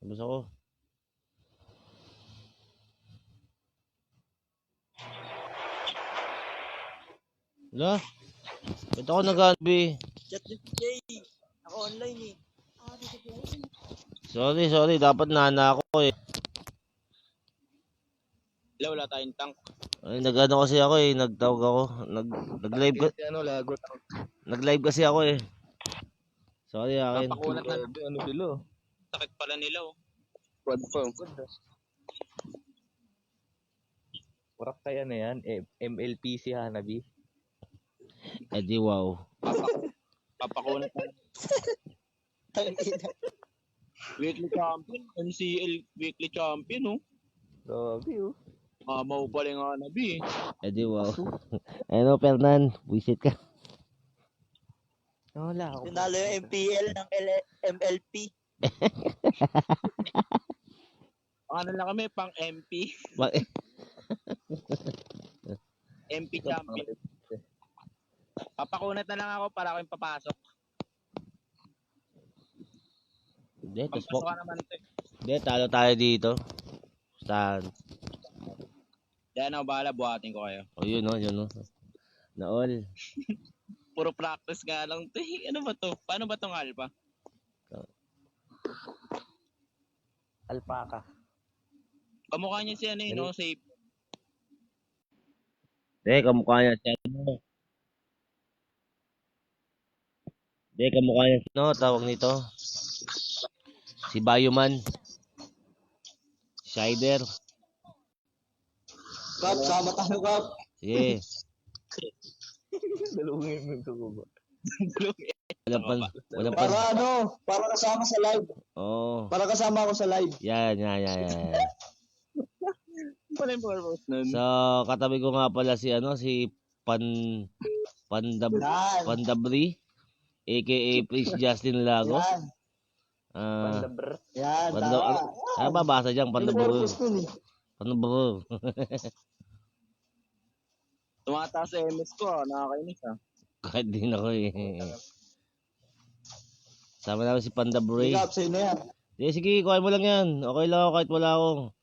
Basta ko. Wala. Ito ako nag-albi. Chat ni PJ. Ako online eh. Sorry. Dapat nana ako eh. Wala tayong tank. Ay, nag-ano kasi ako eh. Nagtawag ako. Nag-live ka. Nag-live kasi ako eh. Sorry akin. Papakunat na. Ano sila? Sakit pala nila oh. Quad form. Warak kaya na yan. MLP si Hanabi. Eh di wow. Papakunat na. Weekly champion. MCL weekly champion oh. Grabe oh. Mamaw pala yung Hanabi eh. Eh di wow. Ano Fernan, visit ka. Wala ako. Tinalo yung MPL ng MLP. Ano lang kami, pang MP. MP champion. Papakunat na lang ako para ako yung papasok. Hindi, Pampasok ka naman ito. Hindi, talo tayo dito. Saan? Yan ako bahala, buhatin ko kayo. O yun o. Na-all. Puro practice nga lang ito. Ano ba to? Paano ba tong alpha? Alpaca. Kamukha niya si ano yun, no? Safe. Hindi, kamukha niya si ano. Hindi, kamukha niya si ano, tawag nito. Si Bayuman. Shider. Kap, sama tayo, Kap. Sige. Dalawang ko ba? Wala pa. Para ano? Para kasama sa live. Oo. Para kasama ako sa live. Yan. Pala yung purpose nun. So, katabi ko nga pala si ano, si Pandabri, aka Prince Justin Lago. Yan. Pandabr. Yan, tama. Ano babasa dyan? Yung purpose nun eh. Pandabro. Tumataas sa MS ko, nakakainis ah. Kahit din ako eh. Sama namin si Pandabri. Kap, sa'yo na yan. Sige, kuhain mo lang yan. Okay lang ako kahit wala ako.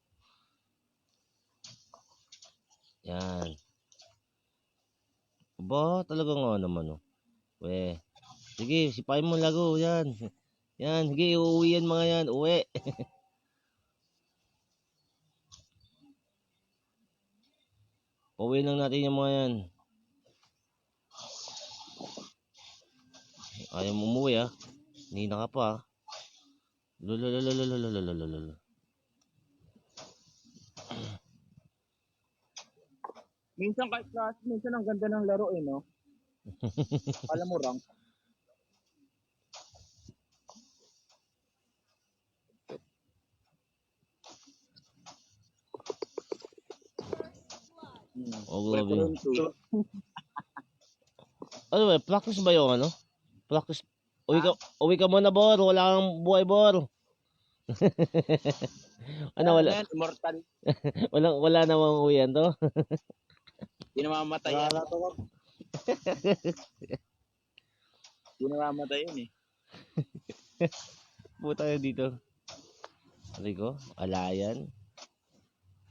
Yan. Ba, talaga nga naman oh. We. Sige, sipain mo lago. Yan. Yan, sige, uuwi yan mga yan. Uwi. Pauwi lang natin yung mga yan. Ayaw mo umuwi ah. Nina ka pa ah. Lululululululululululul. Minsan kahit class, minsan ang ganda ng laro eh, no? Alam mo, rank. Oh, grabe. Ano ba, practice ba yung ano? Practice. Uwi ka muna, Bor. Wala kang buhay, Bor. Ano, wala? Immortal. Wala namang uwian to. Hindi namamatay yan. Hindi namamatay yun eh. Puta tayo dito. Sabi ko, alayan.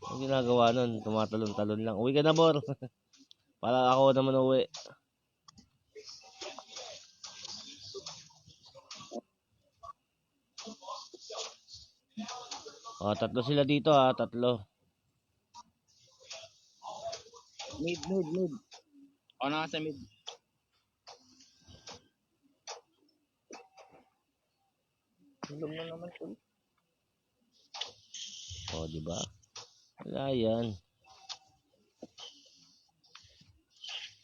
Ang ginagawa nun, tumatalon-talon lang. Uwi ka na, Bor. Para ako naman uwi. Oh, tatlo sila dito ha, tatlo. Mid. Ako na sa mid. Tulog na naman ito. Oh, di ba? Wala yan.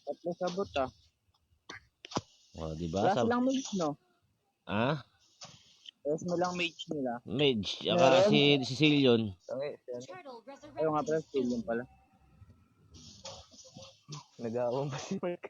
Tatlo sabot ah. Oh, di ba? Last lang mage, no? Ah? Last mo lang mage nila. Mage, saka si Cecilion. Ayaw nga pala, still yun pala. Nag-aawang pa si Mark.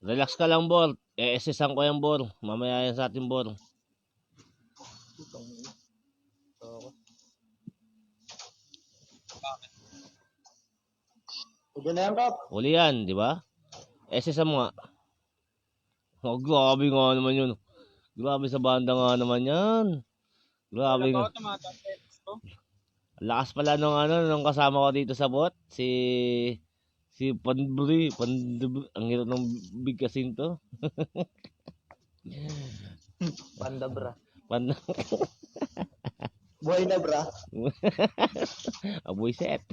Relax ka lang, Bor. SS-an ko yung Bor. Mamaya yan sa ating Bor. Tapos Pwede na yan, Kap. Uli yan, di ba? SS mo nga. Oh, grabe nga naman yun. Grabe sa banda nga naman yan. Grabe nga. Lakas pala nung kasama ko dito sa bot. Si Panduri. Ang hirap ng bigkasin to. Pandabra. Buhay na, bra. Aboy set.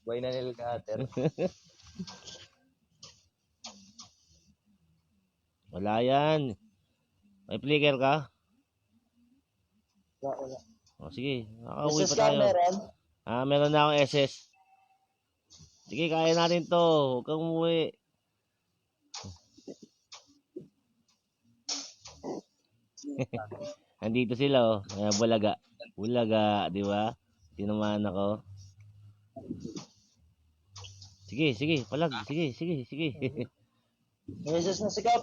Buhay na nil cutter. Wala yan. May flicker ka? Wala. O sige, nakauwi SS pa ka, tayo. meron? Meron na akong SS. Sige, kaya natin to. Huwag kang umuwi. Andito sila, oh. Bulaga. Bulaga, di ba? Tinamaan ako. Sige, palag. Sige. May SS na si Kap.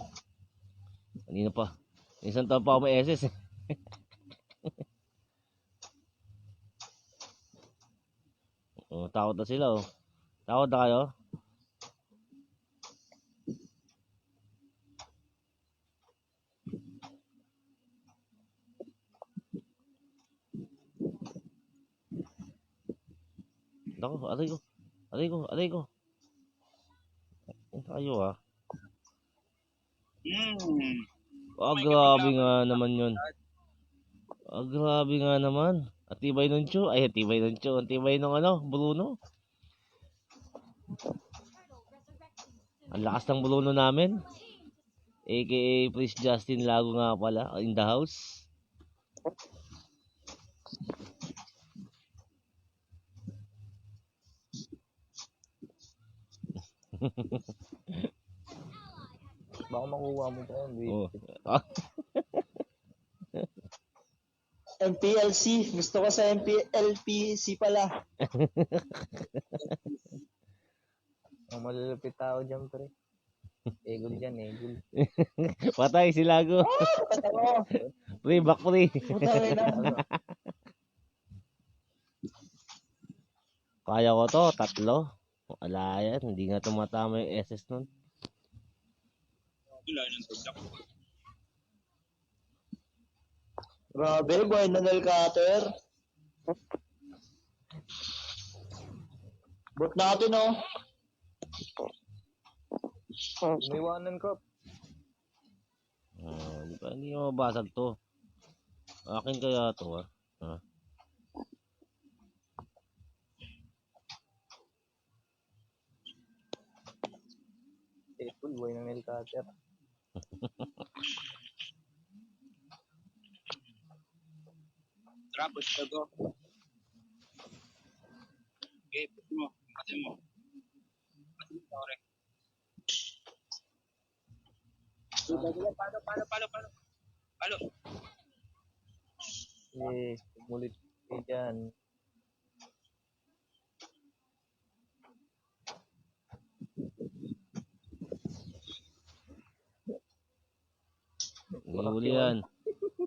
Kanina pa. Isang taon pa ako may SS. Oh, takot na sila, oh. Takot na kayo? Ako, aray ko. Ito kayo, ah. Grabe nga naman yun. Grabe nga naman. Atibay ng Chu. Ay, atibay ng Chu. Atibay ng Bruno. Ang lakas ng Bruno namin. AKA Prince Justin Lago nga pala. In the house. Baka makuha mo pa yan. Oh. MPLC. Gusto ko sa MPLPC pala. Ang malalapit tao dyan, pre. Egol dyan, egol. Patay si Lago. Patalo. Pre, back pre. Putangin na. Kaya ko to, 3. Wala yan, hindi nga tumatama yung SS nun. Grabe, buhay na nil cutter. Bot natin, oh. Umiwanan ko. Hindi mo mabasag to. Akin kaya to, ah. Full buhay ng nil cutter. Trapos ka go. Okay, put mo. Pati mo. Sorry. Palo. Mulit kayo dyan.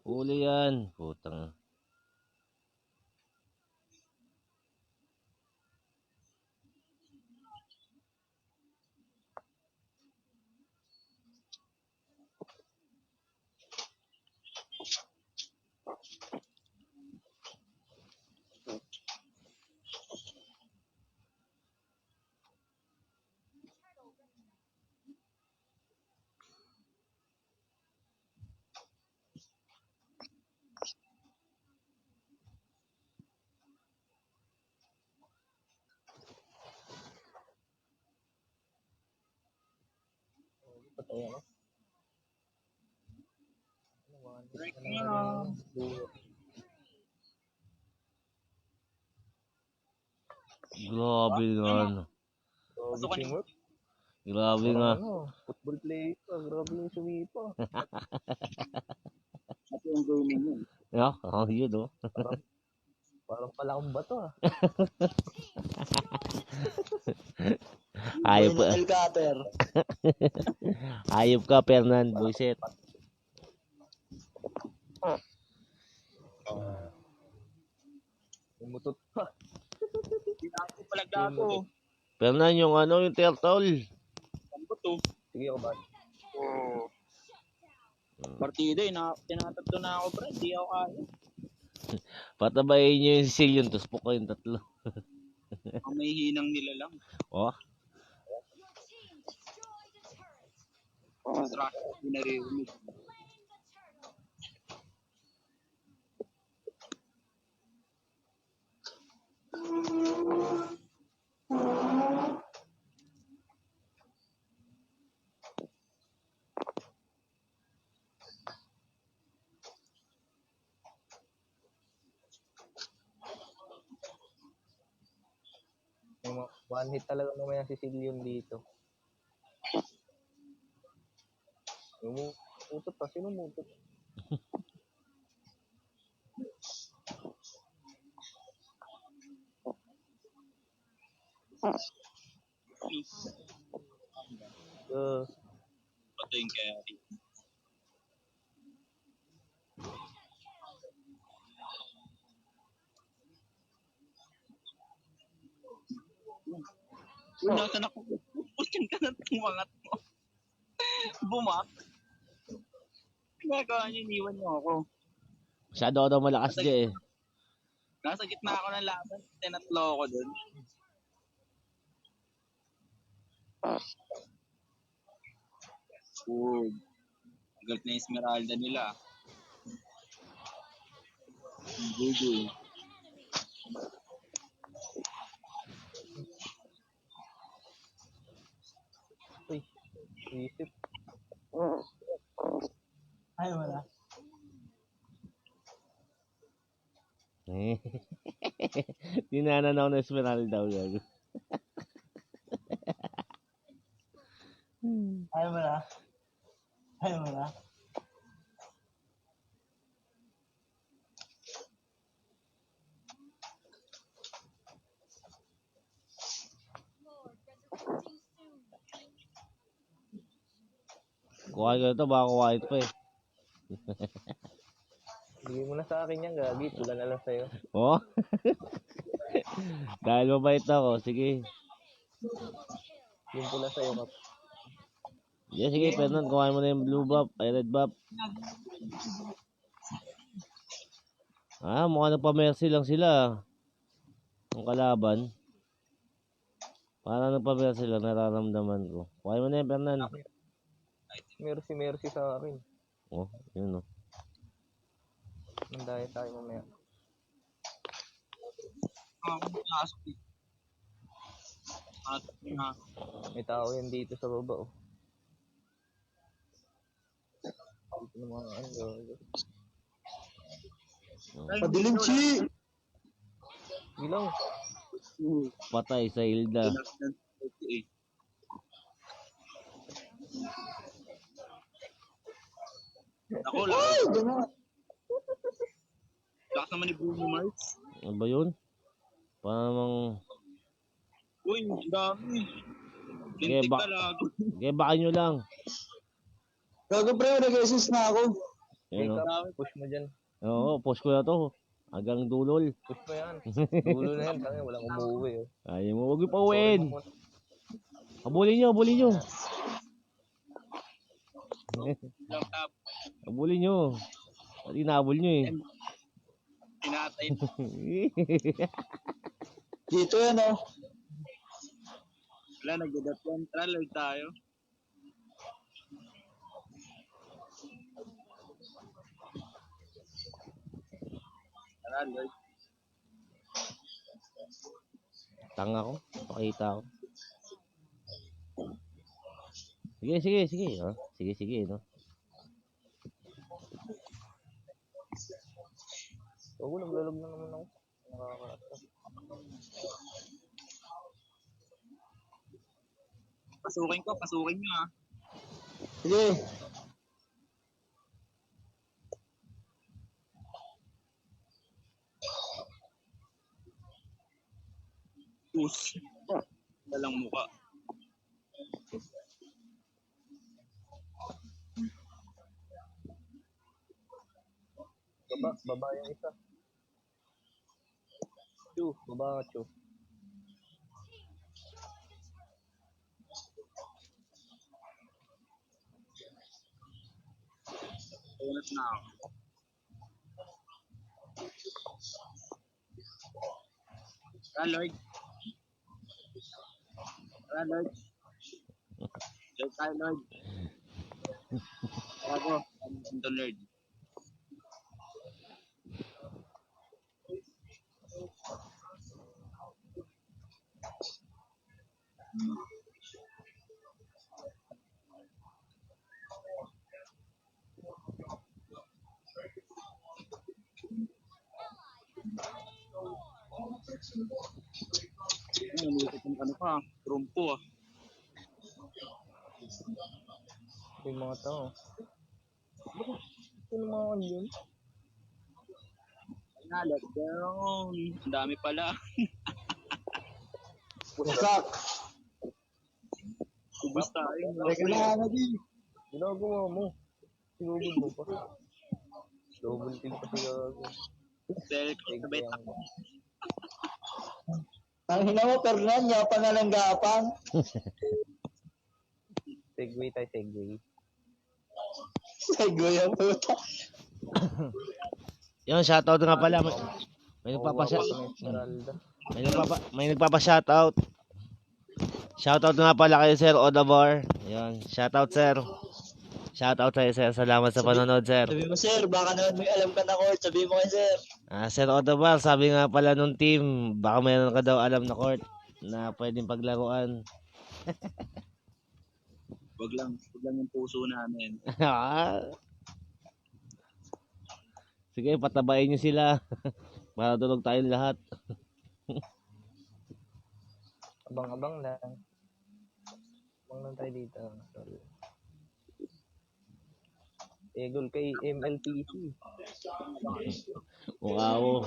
Huli yan. Putang. Patay ako. Break na. Grabe nga. Teamwork. Grabe nga. Football player pa. Grabe yung sumipa. Ito yung gaming yun. Yun, oh. Parang pala akong bato, ah. Hayop Buhay ka. na nil cutter. Hayop ka, Fernan. Buiset. Umutot pa. Hindi na ako palagdato. Fernan, yung ano, yung turtle. Ano ba to? Sige ako ba? Oh. Partida eh. Tinatatlo na ako, bro. Hindi ako kaya. Patabayin nyo yung Sicilian, tapos po kayong tatlo. Ang may hinang nila lang. Oh, Trash. Hindi naririnig. One hit talaga mamaya si Sicilian dito. Umutot pa. Sino umutot? Ito yung carry. Uy, nasan ako? Pusyan ka na tumangat mo. Bumak. Ginagawa niyo, iniwan niyo ako. masyado ako daw malakas dyan eh. Nasa gitna ako ng laban. Tinatlo ako dun. Good. Galit na Esmeralda nila. Gugu. Uy, isip. Ay, wala. Tinananaw na Esmeralda daw gago. Ay, wala. Ay, wala. Kuha ko ito, baka kuha ito pa eh. Bigay mo na sa akin yan, Gagi. Tula na lang sa'yo. Oh? Dahil mabait ako, sige. Yung pula sa'yo, Kap. Yeah, sige, Fernan, kuhain mo na yung blue buff, ay red buff. Ah, mukhang nagpa-mercy lang sila. Ang kalaban. Parang nagpa-mercy lang, nararamdaman ko. Kuhain mo na yung Fernan. Mercy sa akin. Oh, yun oh. Mandaya tayo mamaya. Ako pasok eh. At na. May tao yan dito sa baba, oh. Dito na mga ano. Padilim chi! Bilang. Patay sa Hilda. Ako lang. Lakas naman ni Bruno Mars. Ano ba yun? Parang... Uy, ang dami. Okay, Lintik talaga. Okay, baka nyo lang. Gago pre, nag-assist na ako. Ayun oh. Push mo dyan. Oo, post ko na to. Hanggang dulol. Push mo yan. Dulo na yan. Kaya walang umuwi, oh. Ayaw mo, huwag yung pauwiin. Habulin nyo, habulin nyo. Long tap. Habulin nyo. Pati nahabol nyo eh. Tinatay. Dito yan oh. Wala, nag-death one trial tayo. Tara, Lord. Tanga ko. Pakita ko. Sige, sige, sige. Oh, sige, sige. No? Oo, naglalog na naman ako. Nakakata. Pasukin nyo ah. Sige. Push. Walang muka. Baba yung isa. Chu, baba ka, Chu. Tunat na ako. Lord. Lord. Lord tayo, Lord. Ako. Ito, Lord. Nanikot ng ano pa. Trumpo ah. Yung mga tao. Sino mga on yun? Let's go. Ang dami pala. Wasak. Ubus tayo. Teka na nga din. Ginagawa mo. Sinugod mo pa. Double kill pa siya. Selk. Sabay Ang Ang hina mo, Fernan, yapa nga ng gapang. segway tayo, segway. Segway ang puta. Yun, shoutout nga pala. May nagpapa-shoutout. Shoutout nga pala kay Sir Odavar. Yun, shoutout sir. Shoutout sa'yo sir. Salamat sa panonood sir. Sabi mo, sir, baka naman may alam ka na court. Sabi mo kay sir. Sir Odavar, sabi nga pala nung team, baka mayroon ka daw alam na court na pwedeng paglaruan. Wag lang yung puso namin. Sige, patabain nyo sila. Para tulog tayong lahat. Abang-abang lang. Abang lang tayo dito. Sorry. Egol kay MLTC. Wow.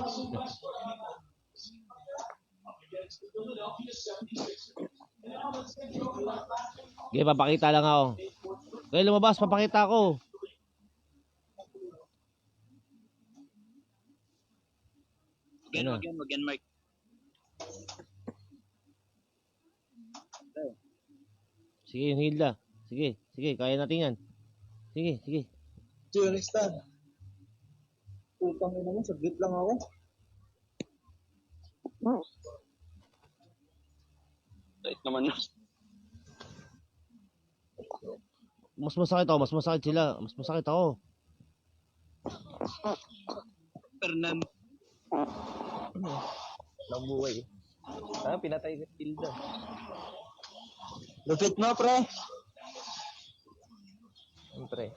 Okay, papakita lang ako. Okay, lumabas, papakita ako. Ano? Wag yan, Mark. Sige, yung Hilda. Sige, kaya natin yan. Sige. Sige, next time. Putang ina mo, saglit lang ako. Tight naman na. Mas masakit ako, mas masakit sila. Mas masakit ako. Fernan. Nabuhay. Pinatay si Hilda. Lupit mo, pre. Siyempre.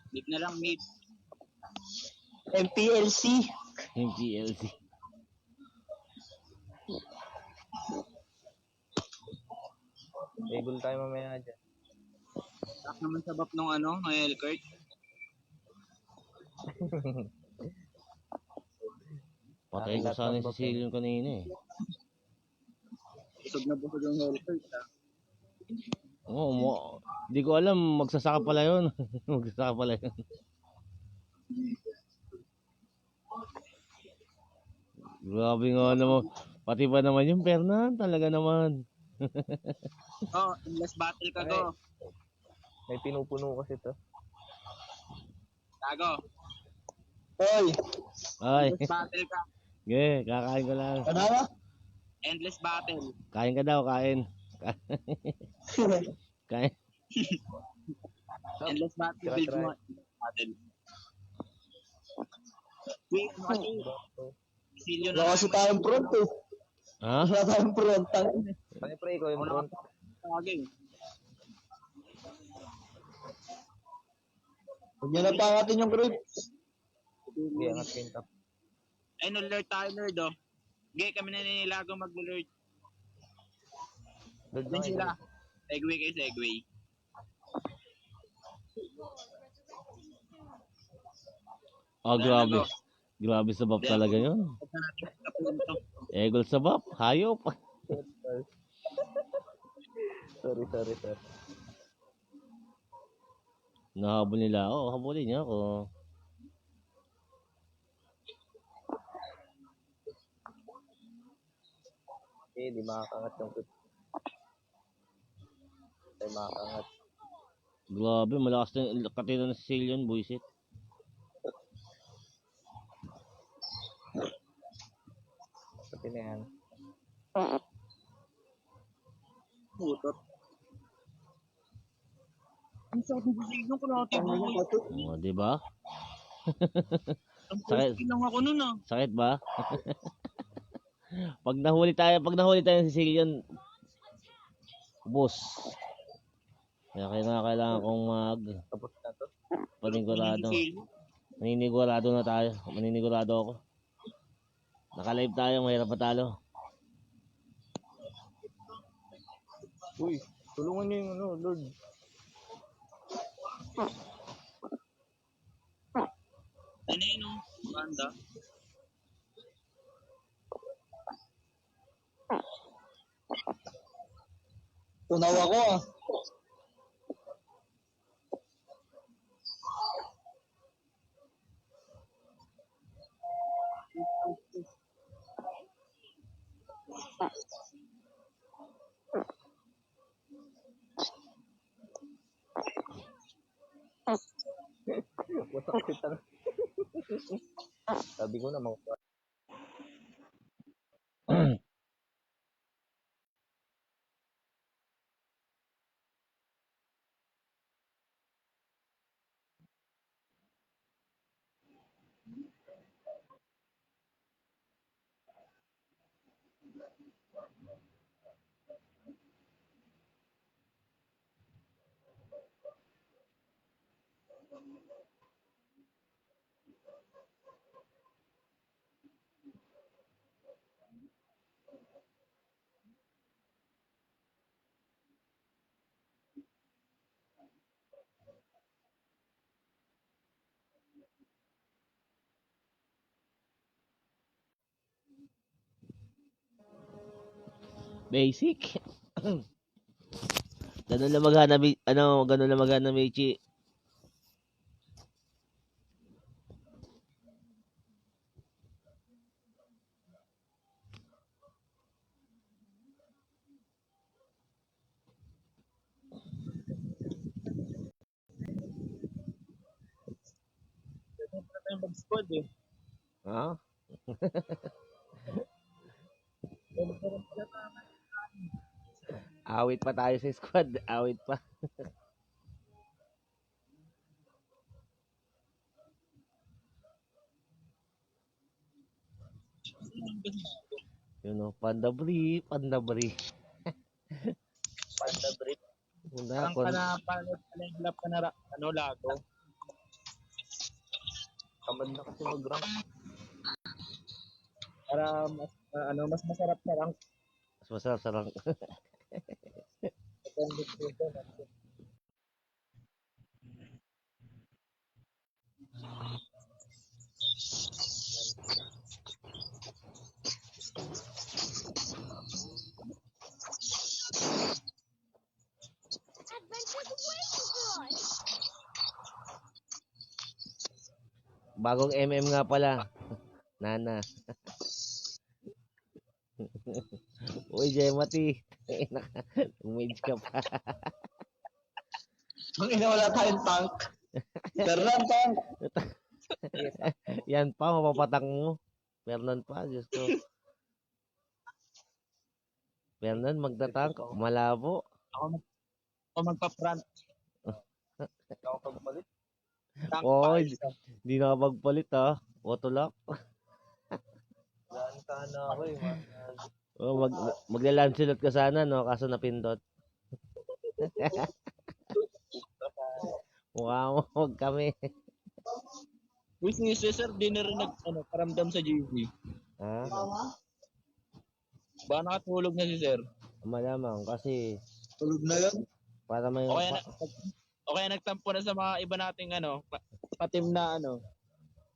Mid na lang, mid. MPLC. Yung PLC. Egol tayo mamaya dyan. Tak naman sa bap ng ano, ng Elkert. Patay ko sana si Cecilion kanina eh. Busog na busog yung Elkert ah. Oo, hindi ko alam, magsasaka pala yun. Magsasaka pala yun. Grabe nga naman. Pati ba naman yung Fernan? Talaga naman. Oh, endless battle ka go. May pinupuno kasi to. Tago. Hoy, Ay, Endless battle ka. okay, kakain ko lang. ano ba? Endless battle. Kain ka daw, kain. Kain. Endless battle. Tira, Build tira. mo. Battle. Wait, ano kasi? Silyo na Wala kasi tayong front eh. Ha? Wala tayong front. Pag pre, ikaw yung front. Tagay. Huwag nyo na pangatin yung grip. Hindi, angat kayo yung top. Ay, no-lord tayo, Lord, oh. Okay, kami na ninilago mag-lord. Lord Yan na sila. Segway kay segway. Oh, grabe. Grabe sa bab talaga yun. Huwag na natin sa punto. Egol sa bab, hayop. Sorry. Nahabol nila ako, habulin niya ako. Di makakangat yung kut. Di makakangat. Grabe, malakas na katino na si Cecilion, buisit. Pwede na yan. Putot. Ang sakit ng sisigang ko natin. O, di ba? Ang Sakit. first lang ako nun ah. Sakit ba? pag nahuli tayo ng sicilian, ubos. Kaya kailangan kong Tapos na to. panigurado. Maninigurado na tayo. Maninigurado ako. Naka-live tayo, mahirap patalo. Uy, tulungan niyo yung Lord. Ano yun oh? Banda. Tunaw ako ah. Wasak kita. Sabi ko na, mga Basic. Ganun lang maghanap, ganun lang maghanap, Michi. Pwede na tayo mag-squad eh. Ha? Pwede na rin pala tayo. Awit pa tayo sa squad. Awit pa. Yun o, pandabri. panda break. Una, Parang panalap ka na lago. Tamad na kasi mag-rank. Para mas masarap na lang. mas masarap sa lang. Bagong MM nga pala. Nana. Uy, Jemati. Umage ka pa. Ang ina, wala tayong tank. Fernan tank. Yan pa, mapapatang mo. Fernan pa, Diyos ko. Fernan, magtatank. Malabo. O magpa-front. Ako pagpalit. Tank Oy, pa isa. di na magpalit ha. Autolock. Daan sana ako eh. Oh, magla-Lancelot ka sana, no? Kaso napindot. Mukha mo, huwag kami. Uy, si Cesar, di na rin paramdam sa GV. Ha? Baka nakatulog na si Sir. Malamang, kasi Tulog na yun. para may... O kaya nagtampo na sa mga iba nating patim na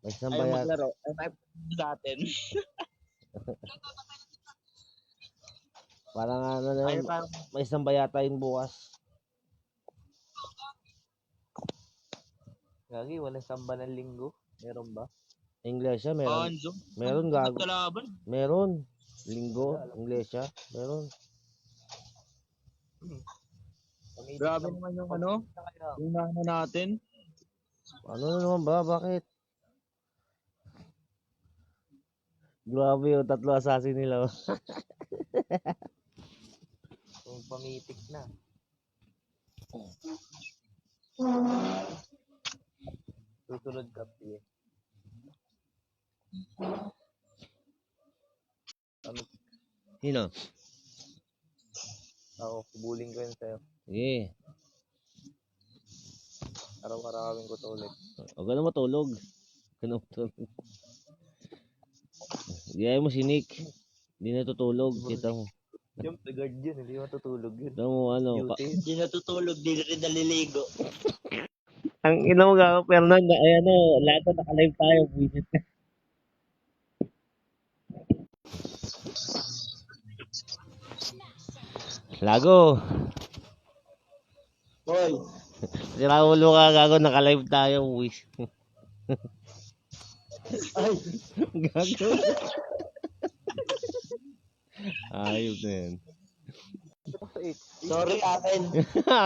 may ayaw sambayat. maglaro. Ay sa atin. Parang na Ayaw yun, tayo. may sambayata yun bukas. Gagi, walang samba ng linggo. Meron ba? Iglesia, meron. Anzo. Meron, gago. Kalaban. Meron. Linggo, Iglesia, meron. Grabe naman yung yung natin. Ano na naman ba? Bakit? Grabe yung tatlo assassin nila. Oh. Kung pamitik na. Susunod ka, Pie. Ano, Sino? ako, kubuling ko yun sa'yo. Sige. Araw-arawin ko to ulit. Huwag ka na matulog. Huwag ka na matulog. Gaya mo si Nick. Hindi natutulog. Kita mo. Yung guard yun, hindi matutulog yun. Kita mo ano. Duty. Hindi natutulog, di rin naliligo. Ang ina mo nga, Fernand. Ay ano, lahat na nakalive tayo. Visit ka. Lago. Hoy, Sira ulo ka, gago. Nakalive tayo. Wish. ay, Gago. Ayop na yan. Ito sa 8. sorry akin.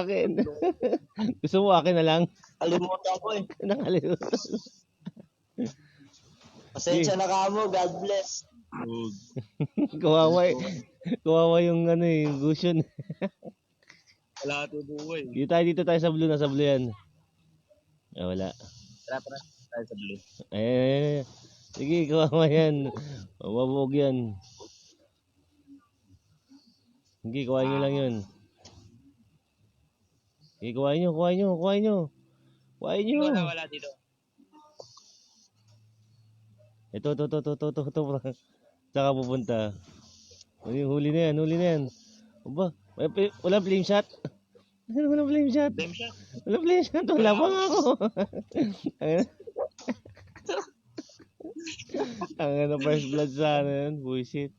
Akin. Gusto mo akin na lang? Kalimutan ko eh. Nakalimutan. Pasensya na ka mo, God bless. Kawawa eh. Kawawa yung ano eh, yung Gusion. Wala ito buhay. Dito tayo sa blue, nasa blue yan. Ah, wala. Tara, tayo sa blue. Eh, sige, kawawa yan. Mababog yan. Sige, kuhain nyo lang yun. Sige, kuhain nyo. Kuhain nyo. Wala dito. Ito. Saka pupunta. Huli na yan. Aba, walang flame shot. Walang flame shot. Flame shot. Walang flame shot. Wala pa nga ako. Ang ano, first blood sana yun. Bullshit.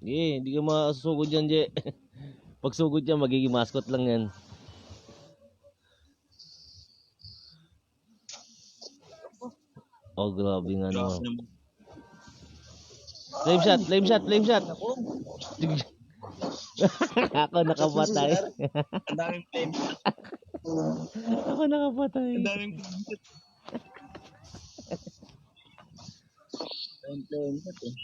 Hindi ka masusugod yan, Je. Pag sugod yan, magiging mascot lang yan. Oh, grabe nga naman. Flame shot. Ako nakapatay. Ang daming flame shot. Ako nakapatay. Ang daming flame shot. Flame shot eh.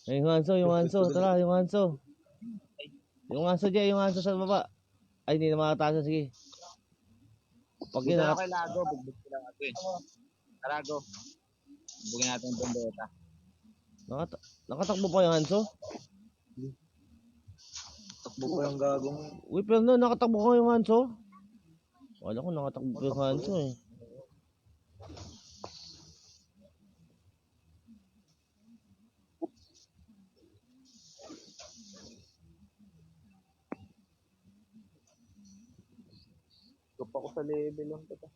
Ay, yung Hanso. Tara, yung Hanso. Yung Hanso sa baba. Ay, hindi na makataas. Sige. Pag yun, Dito ako kay Lago, bugbog ko lang ako eh. Lago, bugin natin yung bendeta. nakatakbo pa yung Hanso? Takbo ko yung gagong. Uy, pero no, nakatakbo ka yung Hanso? Wala ko nakatakbo pa yung Hanso eh. Gup ako sa level lang kita.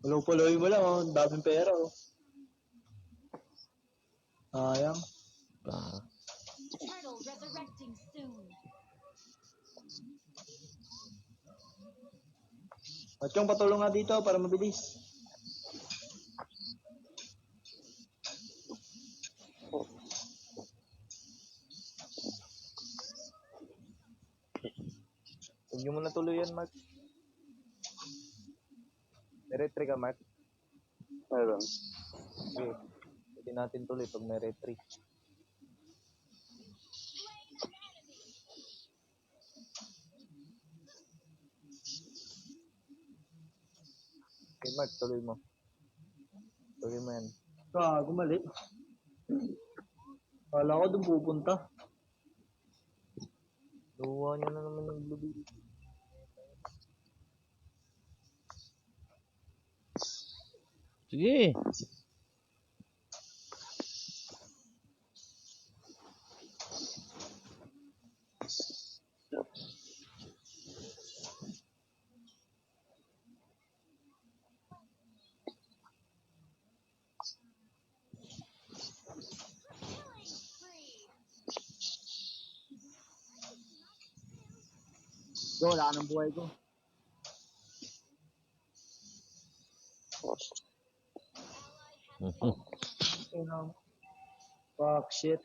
Puluy mo lang, oh. Daming pera, oh. Sayang. Ah, Turtle resurrecting soon. At yung patulong nga dito para mabilis. Huwag nyo muna tuloy yan, Mark. May retry ka, Mark? Meron. Okay. Pwede natin tuloy pag may retry. Okay, Mark, tuloy mo. Tuloy mo yan. Gago, mali. Kala ko doon pupunta. Luwa nyo na naman ng blue bill. sige. Go, wala ka ng buhay ko. Fuck shit.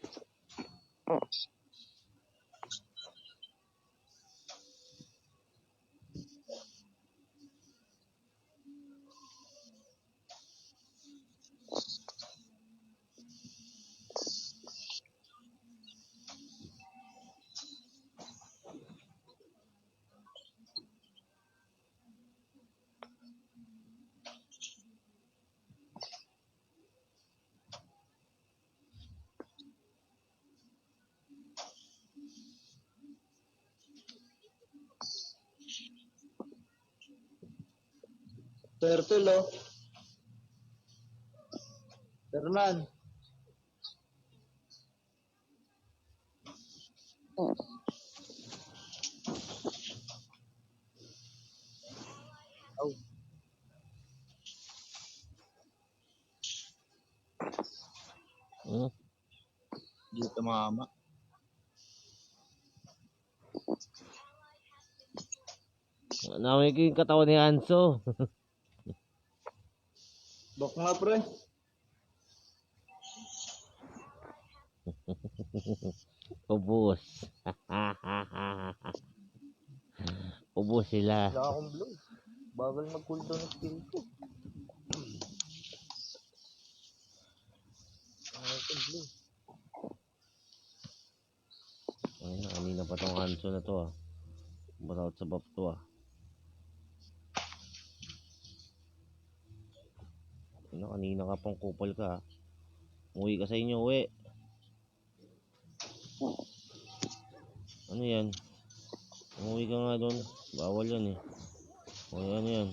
Turtle, oh. Herman. Oh. Hmm? Hindi tumama. Namay ko yung katawan ni Hanso. Bok nga, pre. Ubus. Ubus sila. Wala akong blue. Bagal mag-cooldown ng skill ko. Wala akong blue. Ay, kanina pa tong Hanso na to ah. Baraut sa buff to ah. Ano, kanina ka pang kupal ka ah. Umuwi ka sa inyo, uwi. Ano yan? Umuwi ka nga doon. Bawal yan eh. O ano yan?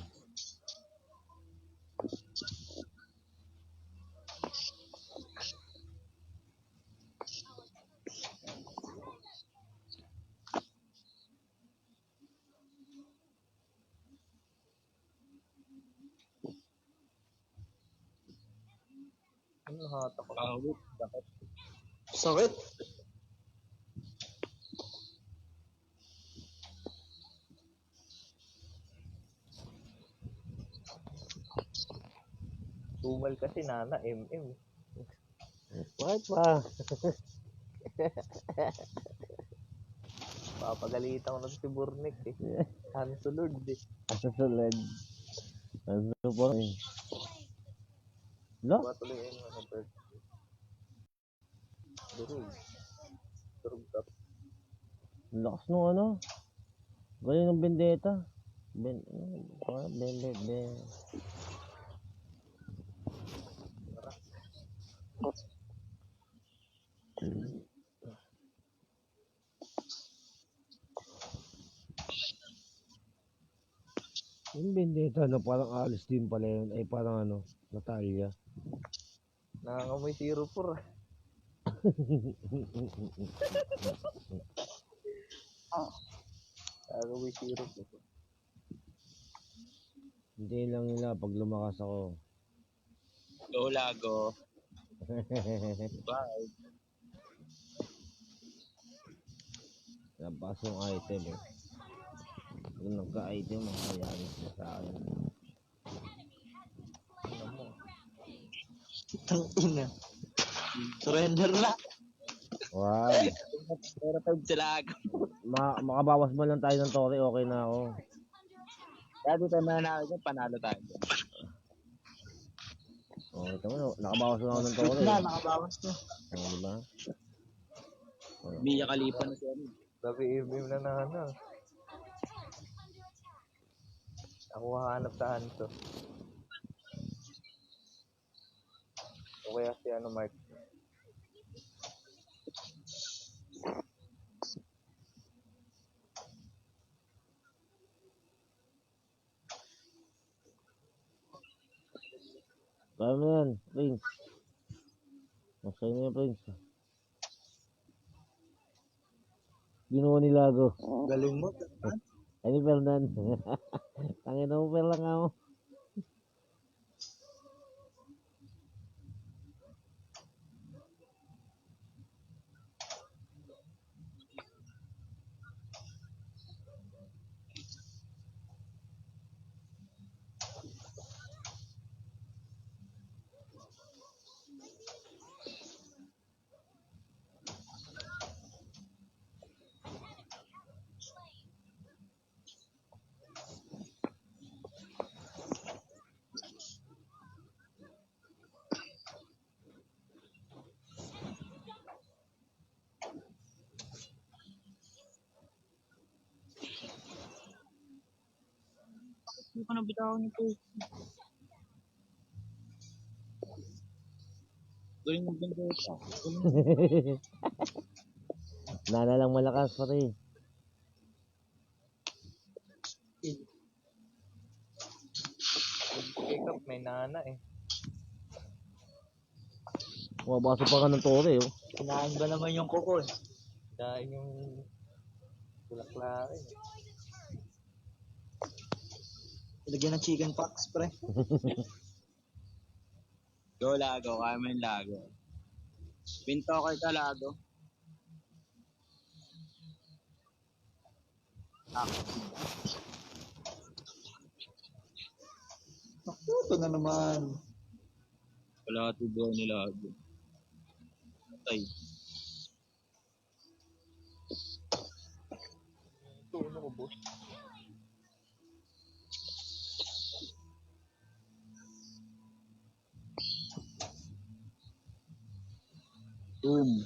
Ano nahatak ako? Pawit. Sakit. Tumal kasi nana, MM. Bakit pa? Papagalitan ko na si Burnick eh. Hanso Lord eh. Asa sulad? Ano pa eh? Lo? Patuloy yun mga bird. Durug. Durug tap. Lakas nung ano? Galing ng Vendetta. Ben, ben, ben, ben. Yung Vendetta na parang Alice din pala yun. Ay parang ano, Natalia. Nangangamoy 04 ah. Nangangamoy 04. Hindi lang nila pag lumakas ako. Go, Lago. Bye. Lapas yung item eh. Pag nagka-item, mangyayari sila sa akin. Ano mo? Tangina. Surrender na. Wow. Pero 5 sa Lago. Makabawas man lang tayo ng tore, okay na ako. Kaya dito mananalo dyan, panalo tayo. Oh, ito mo, nakabawas na ako ng tore. Na, nakabawas na. Oh, diba? Mia Khalifa na siya. Sabi MM na ano. Ako hahanap sa Hanso. O kaya si ano Mark. Kaya mo yan, Prince. Masaya na yan, Prince. Ginawa ni Lago. Galing mo. Ay, ni Fernan. Tangin na mo, per lang ako. Hindi ko na bitawan nito. Gawin mo ganda ito. Nana lang malakas pare. Pick up, may nana eh. Mabasa pa ka ng tore oh. Kinain ba naman yung kuko eh? Dahil yung bulaklakin. Lagyan ng chicken pox, pre. Go, Lago. Kaya mo yung Lago. Pintoker ka, Lago. Ito na naman. Wala ito doon ni Lago. Patay. Ito, ano ko, boss? Boom.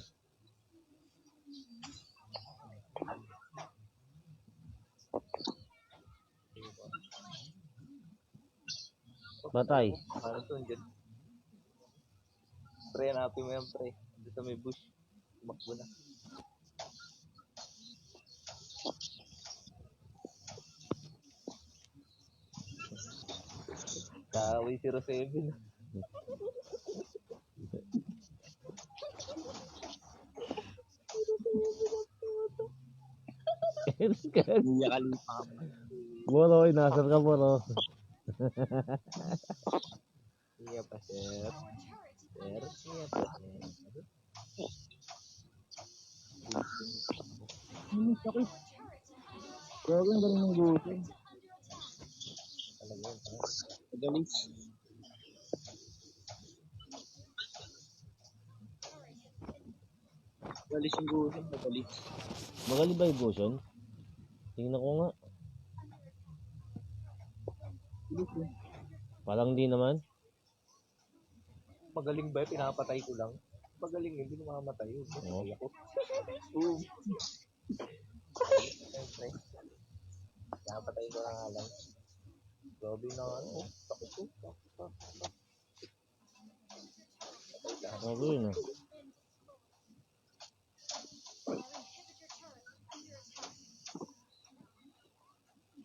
Patay. Ano to, andyan? Pre, hanapin mo yan, pre. Andun sa may bush. Tumakbo na. Kaaway 07. Hindi kalipa ka. Boro, inasar ka boro. Iya pa, sir. Sir, iya pa, sir. Sakit. Gawin ba rin ng gusto? Talaga yun, ha? Madalis. Madalis yung gusto. Madalis. Magaling ba yung Goshen? Tingnan ko nga. Parang di naman. Magaling ba? Pinapatay ko lang. Magaling, hindi ko mamamatay yun. Oo. Ako. Boom. Siyempre. Pinapatay ko na nga lang. Grabe na ano. Takot ko. Ako yun ah.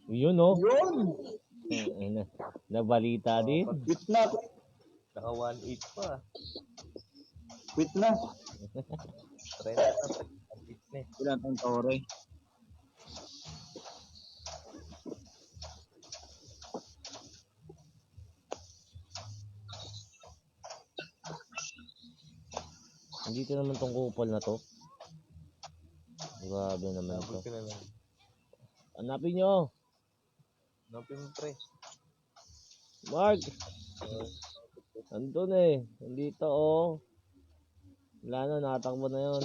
Yun oh. Yun! Nabalita din. Quit na. Naka 1-8 pa. Quit na. Try na natin. Ang fitness. Ilan ang tore. Dito naman tong kupal na to. Grabe naman to. Tapos ka na lang. Hanapin nyo. Hanapin mo, pre. Mark. Andun eh. Nandito oh. Wala na, nakatakbo na yun.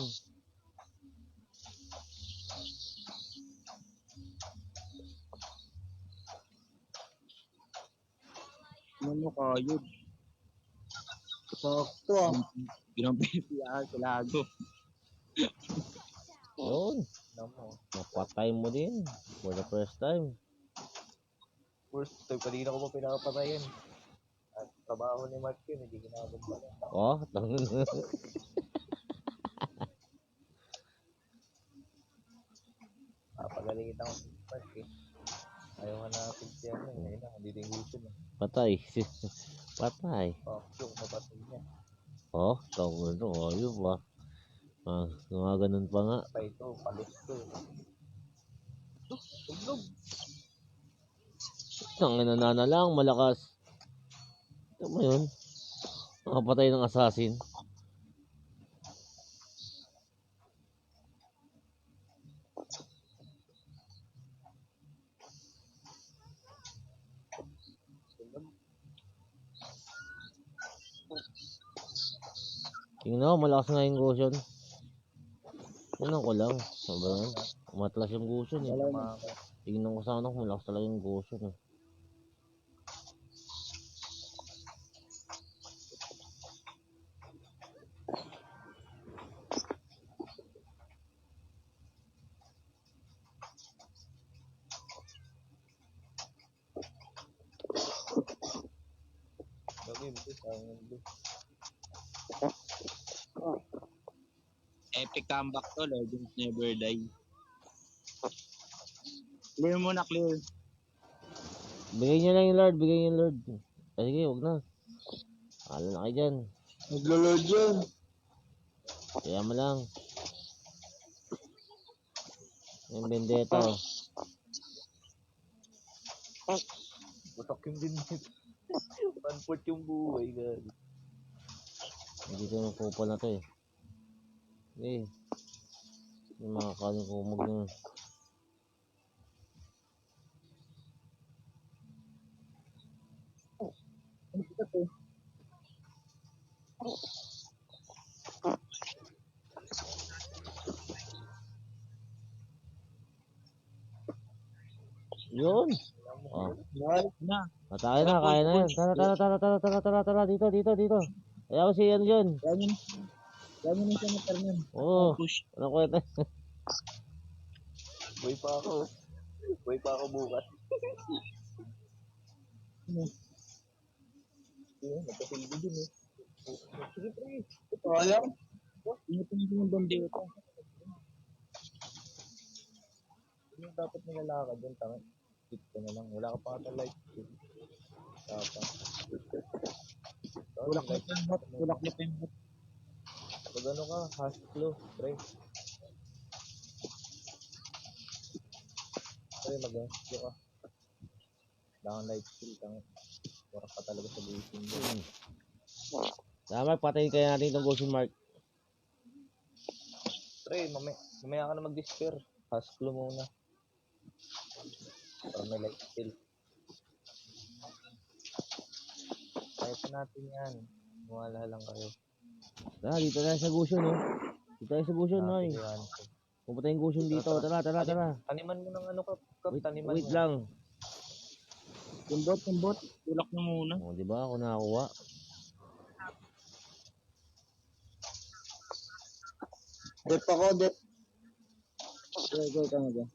Ano mo kayod? Sakto ah. Ginampipiyahan sa Lago. Yun. Namo. Napatay mo din. For the first time. First time, kanina ko pa pinakapatayin. At trabaho ni Mark yun, hindi ginagawa pala. Oh, tangon. Papagaling kita ko si Mark eh. Ayaw hanapin siya mo. Ngayon na, hindi din gusto na. Patay. Patay. Oh, yung napatay niya. Oh, tangon. Oh, yun ba? Ah, mga ganun pa nga. Patay ito, palit ko. Tuglog. Tangin na lang, malakas. Ito mo yun. Nakapatay ng assassin. Tingnan mo, malakas nga yung Goshen. Tingnan ko lang. Sabi yan. Umatlas yung Goshen eh. Tingnan ko sana kung malakas talaga yung Goshen eh. Game, sayang yung blue. Epic comeback to, Legends never die. Clear muna, clear. Bigay niyo lang yung Lord, bigay niyo yung Lord. Sige, huwag na. Hala na kayo dyan. Naglo-load yun. Kaya mo lang. Yung Vendetta. Butok yung din. 1/4 yung buhay, gagi. Hindi ko nakupa na to eh. Okay. Yung mga kanin ko mag na. Yun. Oh. Na. Atake na, kaya na yan. Tara. Dito. Ayaw ko si yan dyan. Ganyan yung senator nun. Oo. Push. Ano ko ito? Buhay pa ako. Buhay pa ako bukas. Nagkasilbi din eh. Sige pre. Ito alam. Initin yung bandito. Hindi yung dapat nilalakad dyan. Tama. Hit ka na lang. Wala ka pa ata light skill. Tapang. Tulak na tembot. Pag ano ka, haslo, pre. Pre, mag-haslo ka. Wala kang light skill, tanga. Warak ka talaga sa buisin mo. Tama, patayin kaya natin itong Ghost Mark. Pre, mamaya ka na mag-despair. Haslo muna. Para may light skill. Kahit natin yan. Mawala lang kayo. Tara, dito tayo sa Gusion, no? Dito tayo sa Gusion, no? Yan. Pupunta yung Gusion dito. Tara. Taniman mo ng ano ka, taniman Wait mo. lang. Tembot. Tulak na muna. O, di ba? Ako nakakuha. Dep ako, dep. Go, ka na dyan.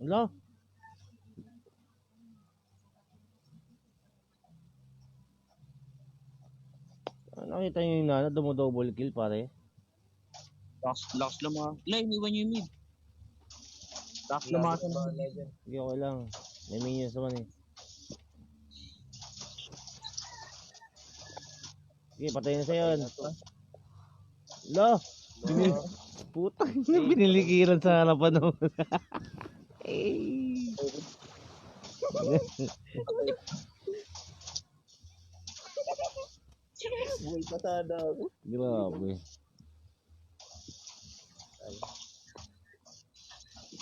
Hello? Nakita nyo yung nana, double kill, pare. Last lama. Lay, iniwan niyo yung mid. Last Laban lama. ba, legend? Sige, okay lang. May minions naman eh. Sige, patayin na sa'yo. Hello? Puta, pinilikiran sa harapan mo. Eh. Buhay pasada ako. Grabe.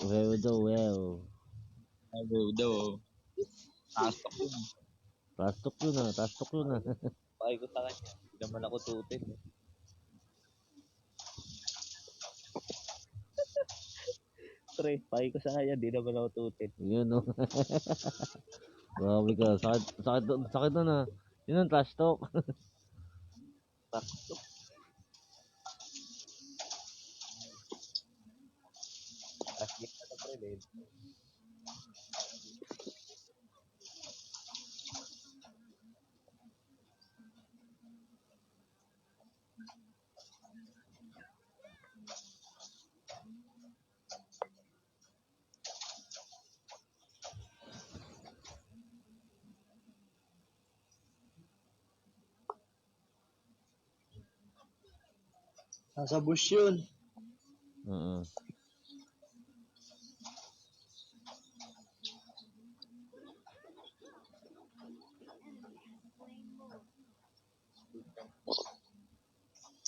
Well. Daw. Tastok yun. Tastok yun ah. Pakay ko sa kanya. Hindi naman ako tutin. Pre, pakay ko sa kanya. Hindi naman ako tutin. Yun no. Grabe ka. Sakit na. Yun ang trash talk. Sakto. Last game na pre, legend. Nasa bush yun. Oo.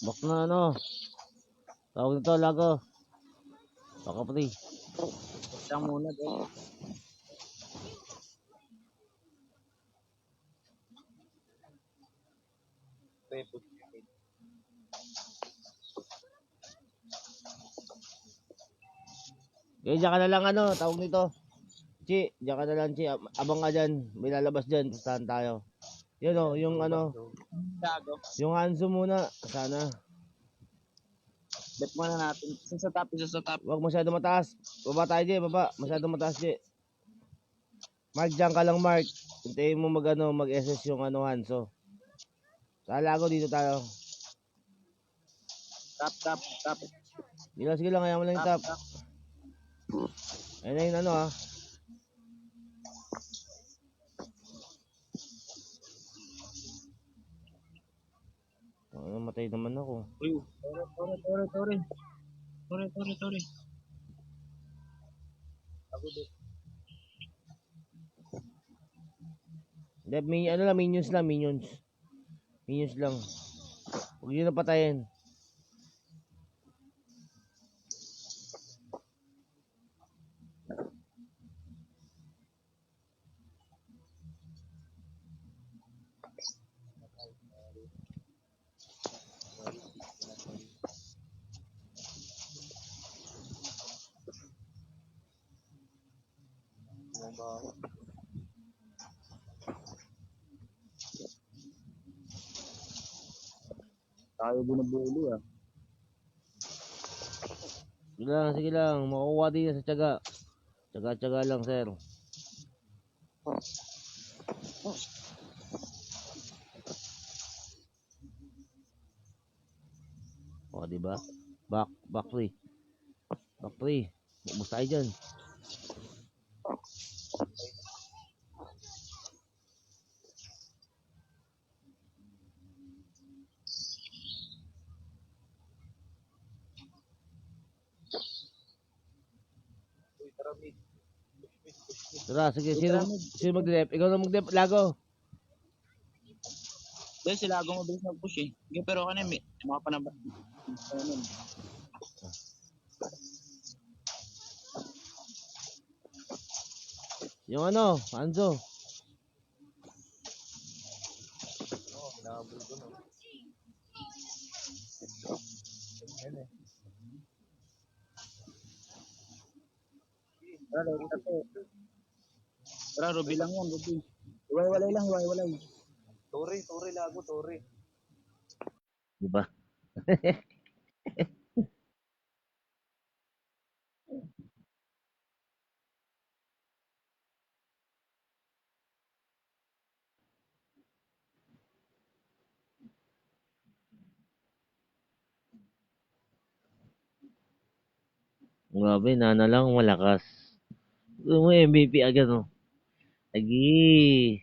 Bak na ano. Tawag nito, lago. Baka pati. Siya muna daw. Pre, push your head. Okay, dyan ka na lang ano, tawag nito. Chi, dyan ka na lang, Chi. Abang ka dyan. May lalabas dyan. Pustahan tayo. Yun o, yung ano, Gago. yung Hanzo muna. Sana. Bet muna natin. Isa sa top, isa sa top. Huwag masyado mataas. Baba tayo, Jay. Baba. Masyado mataas, Jay. Mark, dyan ka lang, Mark. Hintayin mo mag-SS yung ano, Hanzo. Sa Lago, dito tayo. Top. Sige lang, ayaw mo lang yung top. Top. Ayun na yung ano, ha. Namatay naman ako. Uy, sorry. Hindi, ano lang, minions lang, minions. Minions lang. Huwag nyo na patayin. Tayo binubuli ah. Sige lang. Makukuha din yan sa tiyaga. Tiyaga lang, sir. O, diba? Back free. Bubus tayo dyan. Tara, sige. Sino mag-dep? Ikaw na mag-dep, Lago. Dahil sila ako mabilis mag-push eh. Okay, pero ano may mga panaba. Yung ano, Hanzo. Nahabol ko no. Yan eh. Tara, Ruby lang yan, Ruby. Iwalay lang. Tori, Lago, Tori. Diba? Grabe, Nana lang malakas. Gusto mo MVP agad, no? Lagi.